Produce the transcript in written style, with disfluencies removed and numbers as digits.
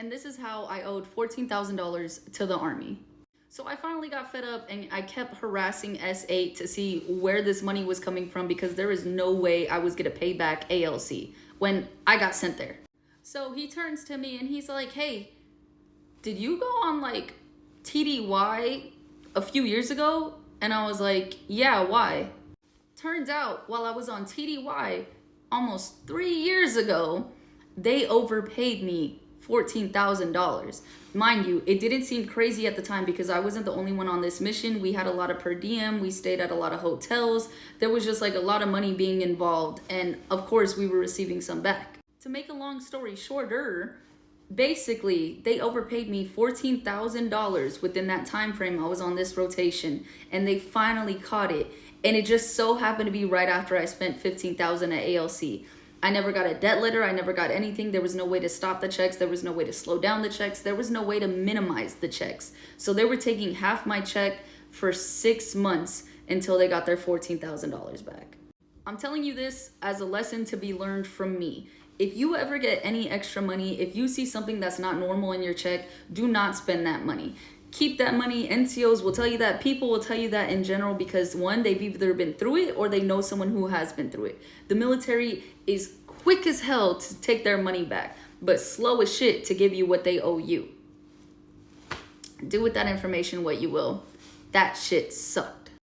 and this is how I owed $14,000 to the Army. So I finally got fed up and I kept harassing S8 to see where this money was coming from, because there is no way I was gonna pay back ALC when I got sent there. So he turns to me and he's like, hey, did you go on like TDY a few years ago? And I was like, yeah, why? Turns out while I was on TDY almost 3 years ago, they overpaid me $14,000. Mind you, it didn't seem crazy at the time because I wasn't the only one on this mission. We had a lot of per diem. We stayed at a lot of hotels. There was just like a lot of money being involved. And of course, we were receiving some back. To make a long story shorter, basically, they overpaid me $14,000 within that time frame I was on this rotation. And they finally caught it. And it just so happened to be right after I spent $15,000 at ALC. I never got a debt letter. I never got anything. There was no way to stop the checks. There was no way to slow down the checks. There was no way to minimize the checks. So they were taking half my check for 6 months until they got their $14,000 back. I'm telling you this as a lesson to be learned from me. If you ever get any extra money, if you see something that's not normal in your check, do not spend that money. Keep that money. NCOs will tell you that. People will tell you that in general because, one, they've either been through it or they know someone who has been through it. The military is quick as hell to take their money back, but slow as shit to give you what they owe you. Do with that information what you will. That shit sucks.